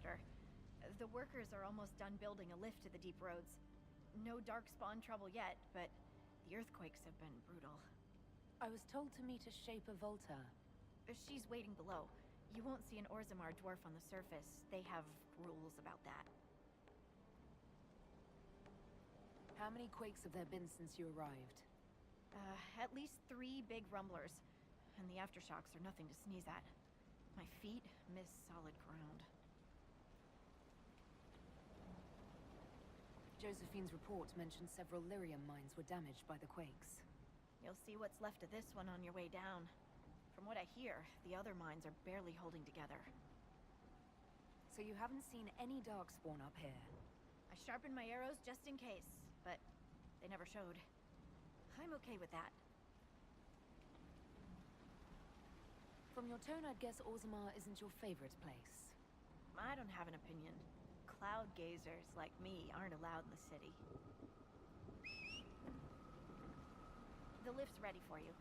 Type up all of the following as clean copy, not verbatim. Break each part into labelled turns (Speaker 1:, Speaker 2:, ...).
Speaker 1: Inquisitor. The workers are almost done building a lift to the deeproads. No darkspawn trouble yet, but the earthquakes have been brutal.
Speaker 2: I was told to meet a Shaper Volta.
Speaker 1: She's waiting below. You won't see an Orzammar dwarf on the surface. They have rules about that.
Speaker 2: How many quakes have there been since you arrived?
Speaker 1: At least 3 big rumblers. And the aftershocks are nothing to sneeze at. My feet miss solid ground.
Speaker 2: Josephine's report mentioned several lyrium mines were damaged by the quakes.
Speaker 1: You'll see what's left of this one on your way down. From what I hear, the other mines are barely holding together.
Speaker 2: So you haven't seen any darkspawn up here?
Speaker 1: I sharpened my arrows just in case, but they never showed. I'm okay with that.
Speaker 2: From your tone, I'd guess Orzammar isn't your favorite place.
Speaker 1: I don't have an opinion. Cloud gazers like me aren't allowed in the city. The lift's ready for you.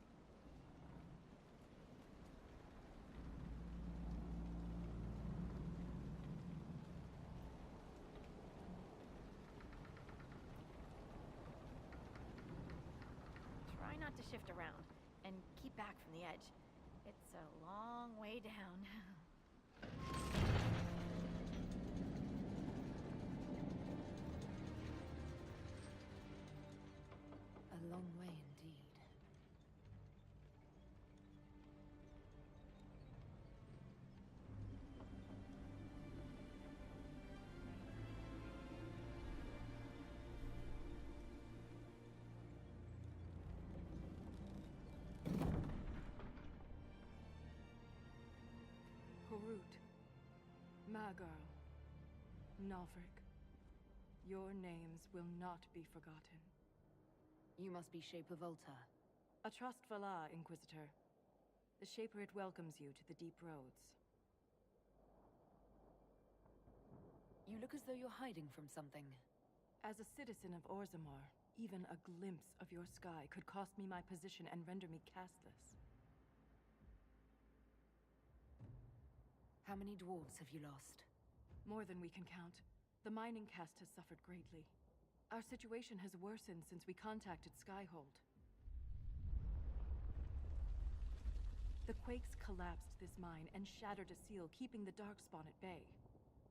Speaker 1: Try not to shift around, and keep back from the edge. It's a long way down.
Speaker 2: A long way indeed.
Speaker 3: Horut, Magirl, Nalvrik, your names will not be forgotten.
Speaker 2: You must be Shaper Volta.
Speaker 3: A trust Valar, Inquisitor. The Shaper it welcomes you to the deep roads.
Speaker 2: You look as though you're hiding from something.
Speaker 3: As a citizen of Orzammar, even a glimpse of your sky could cost me my position and render me castless.
Speaker 2: How many dwarves have you lost?
Speaker 3: More than we can count. The mining caste has suffered greatly. Our situation has worsened since we contacted Skyhold. The quakes collapsed this mine and shattered a seal, keeping the Darkspawn at bay.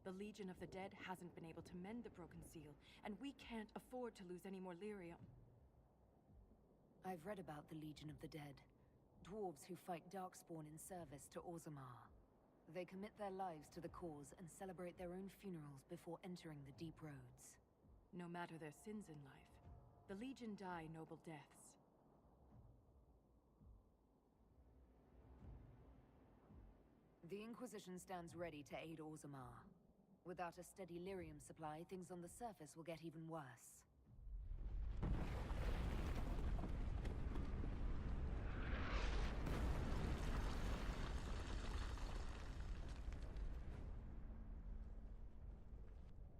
Speaker 3: The Legion of the Dead hasn't been able to mend the broken seal, and we can't afford to lose any more lyrium.
Speaker 2: I've read about the Legion of the Dead. Dwarves who fight Darkspawn in service to Orzammar. They commit their lives to the cause and celebrate their own funerals before entering the deep roads.
Speaker 3: No matter their sins in life, the Legion die noble deaths.
Speaker 2: The Inquisition stands ready to aid Orzammar. Without a steady lyrium supply, things on the surface will get even worse.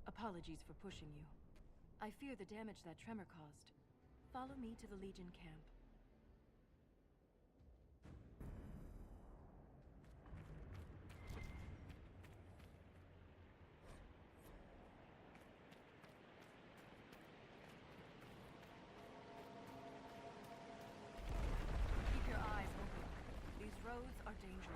Speaker 3: Apologies for pushing you. I fear the damage that tremor caused. Follow me to the Legion camp. Keep your eyes open. These roads are dangerous.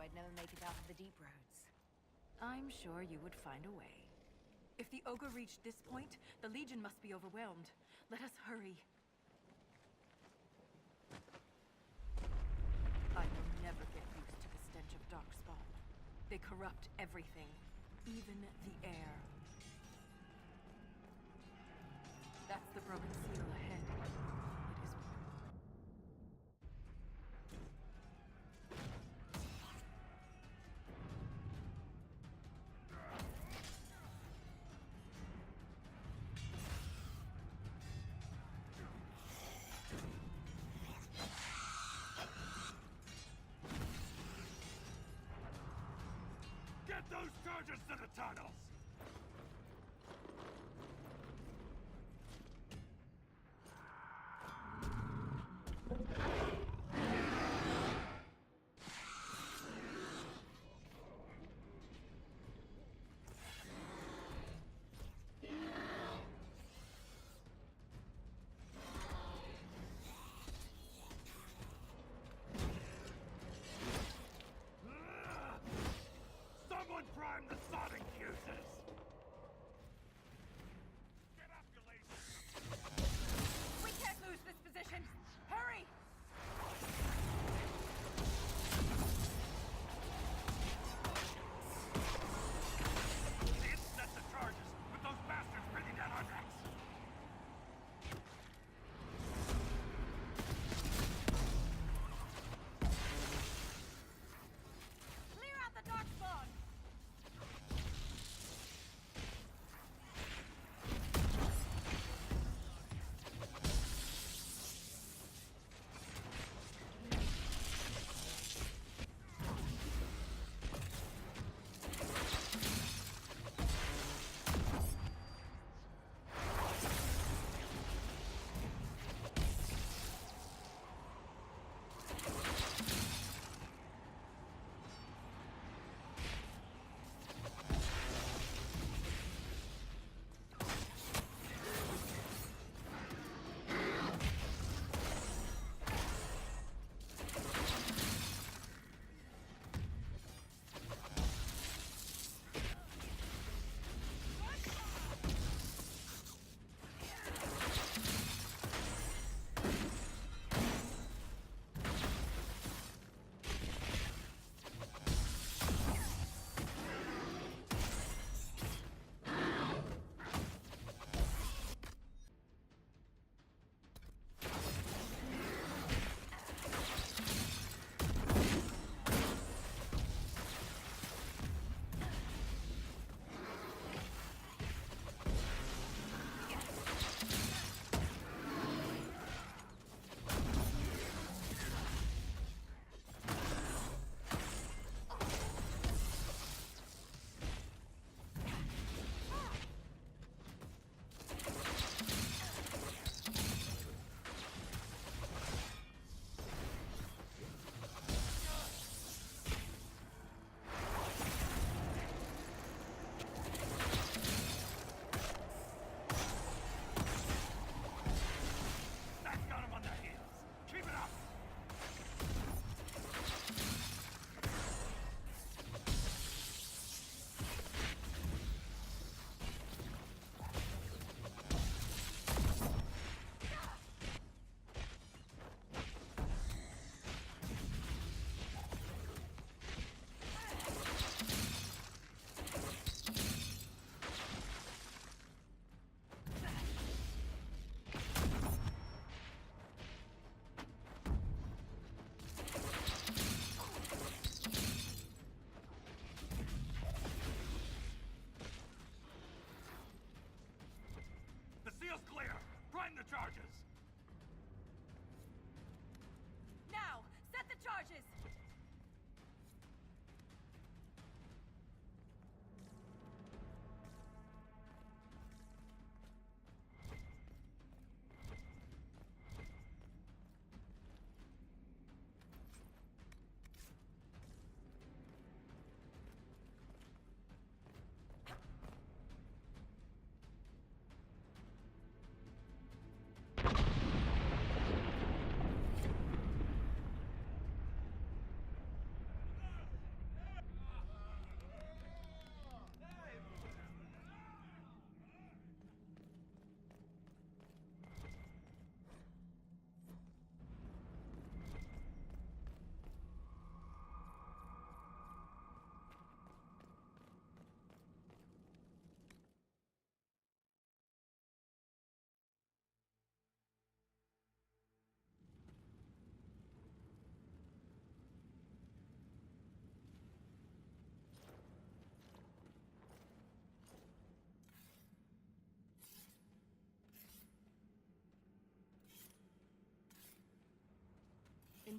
Speaker 2: I'd never make it out of the deeproads.
Speaker 3: I'm sure you would find a way. If the ogre reached this point, the Legion must be overwhelmed. Let us hurry. I will never get used to the stench of darkspawn. They corrupt everything, even the air. That's the broken seal ahead. It is...
Speaker 4: Get those charges to the tunnels! Someone prime the sonic fuses!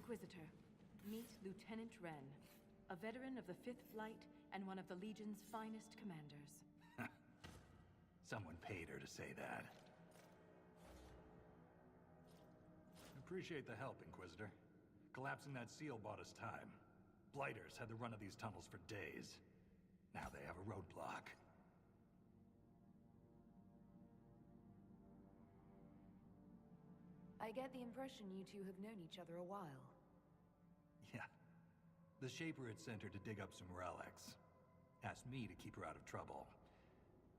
Speaker 3: Inquisitor, meet Lieutenant Wren, a veteran of the 5th Flight and one of the Legion's finest commanders.
Speaker 5: Someone paid her to say that.
Speaker 4: Appreciate the help, Inquisitor. Collapsing that seal bought us time. Blighters had the run of these tunnels for days. Now they have a roadblock.
Speaker 2: I get the impression you two have known each other a while.
Speaker 5: Yeah. The Shaper had sent her to dig up some relics. Asked me to keep her out of trouble.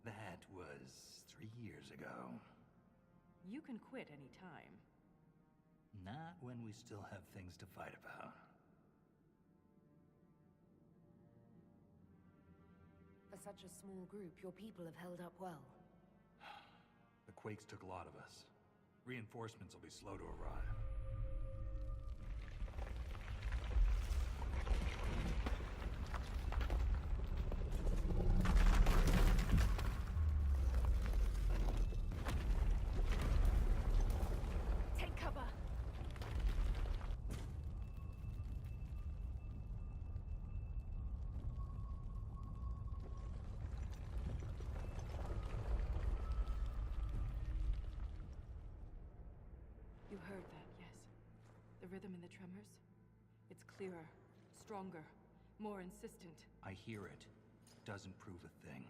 Speaker 5: That was 3 years ago.
Speaker 3: You can quit any time.
Speaker 5: Not when we still have things to fight about.
Speaker 2: For such a small group, your people have held up well.
Speaker 5: The Quakes took a lot of us. Reinforcements will be slow to arrive.
Speaker 1: Take cover!
Speaker 3: You heard that, yes? The rhythm in the tremors? It's clearer, stronger, more insistent.
Speaker 5: I hear it. Doesn't prove a thing.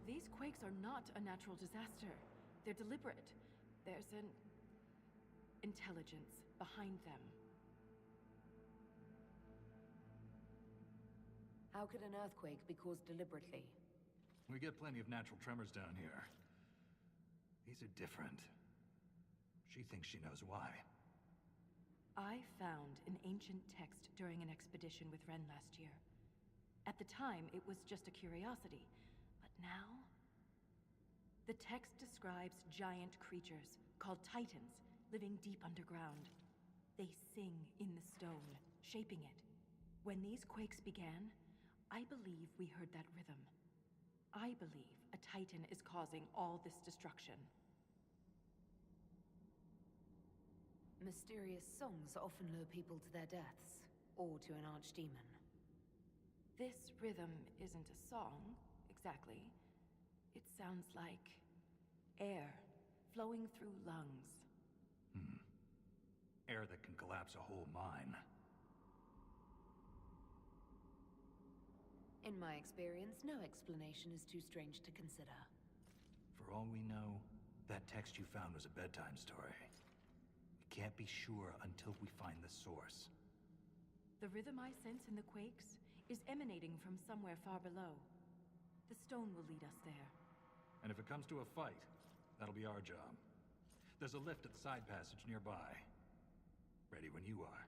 Speaker 3: These quakes are not a natural disaster. They're deliberate. There's an intelligence behind them.
Speaker 2: How could an earthquake be caused deliberately?
Speaker 4: We get plenty of natural tremors down here.
Speaker 5: These are different. She thinks she knows why.
Speaker 3: I found an ancient text during an expedition with Ren last year. At the time, it was just a curiosity. But now... The text describes giant creatures, called Titans, living deep underground. They sing in the stone, shaping it. When these quakes began, I believe we heard that rhythm. I believe a Titan is causing all this destruction.
Speaker 2: Mysterious songs often lure people to their deaths, or to an archdemon.
Speaker 3: This rhythm isn't a song, exactly. It sounds like air flowing through lungs.
Speaker 5: Air that can collapse a whole mine.
Speaker 2: In my experience, no explanation is too strange to consider.
Speaker 5: For all we know, that text you found was a bedtime story. We can't be sure until we find the source.
Speaker 3: The rhythm I sense in the quakes is emanating from somewhere far below. The stone will lead us there.
Speaker 4: And if it comes to a fight, that'll be our job. There's a lift at the side passage nearby. Ready when you are.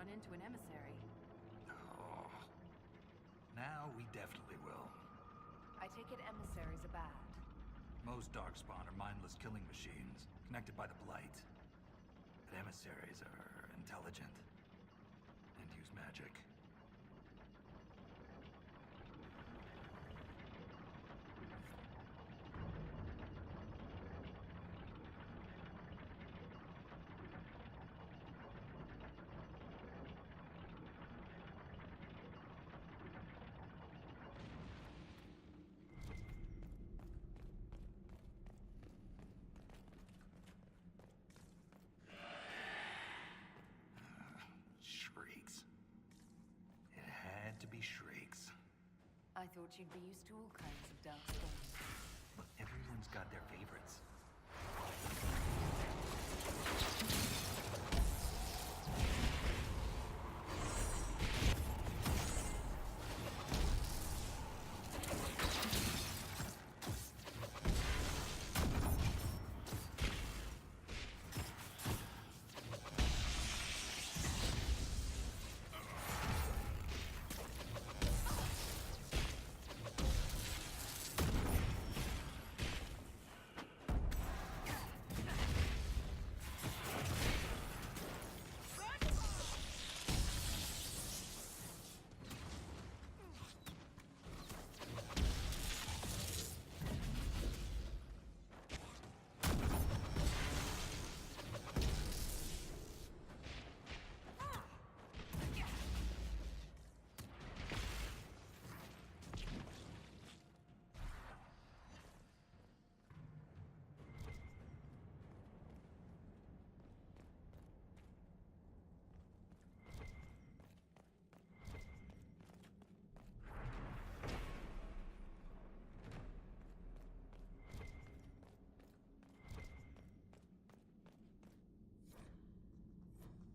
Speaker 3: run into an emissary.
Speaker 4: Oh. Now we definitely will.
Speaker 2: I take it emissaries are bad.
Speaker 4: Most darkspawn are mindless killing machines, connected by the Blight. But emissaries are intelligent and use magic. Shrieks. It had to be shrieks.
Speaker 2: I thought you'd be used to all kinds of darkspawn.
Speaker 4: But everyone's got their favorites.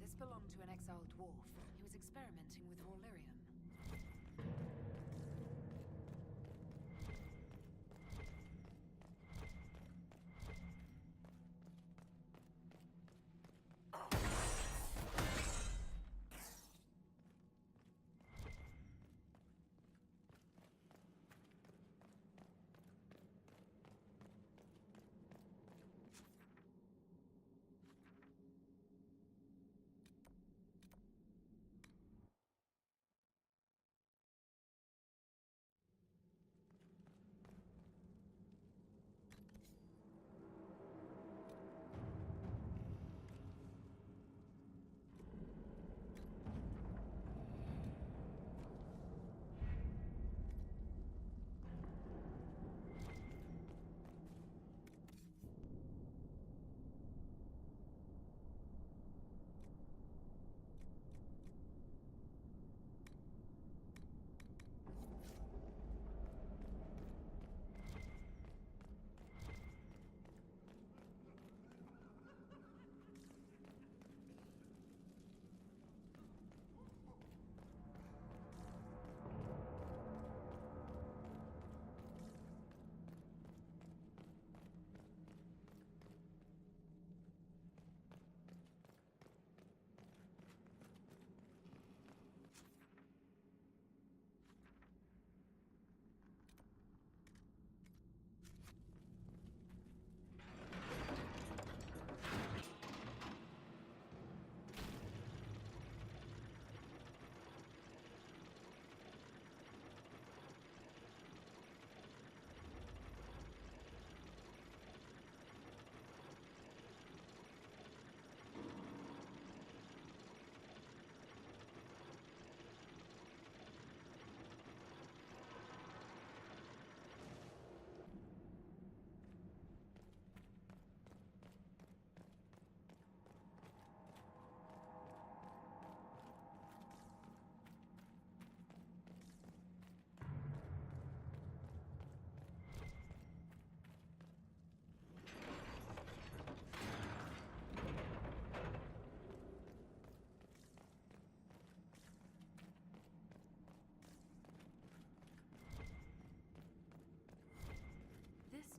Speaker 2: This belonged to an exiled dwarf. He was experimenting with raw lyrium.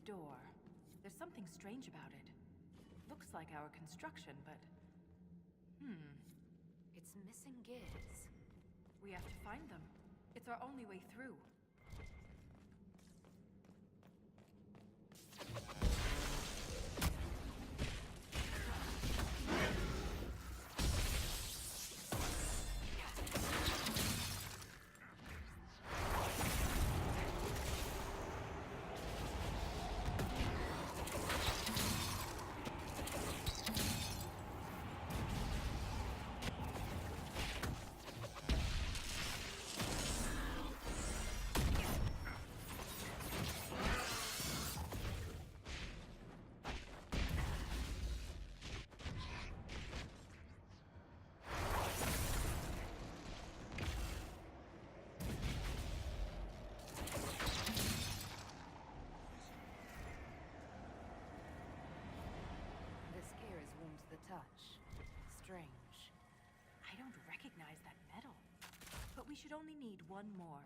Speaker 3: Door. There's something strange about it. Looks like our construction, but...
Speaker 2: It's missing gears.
Speaker 3: We have to find them. It's our only way through.
Speaker 2: The touch. Strange.
Speaker 3: I don't recognize that metal. But we should only need one more.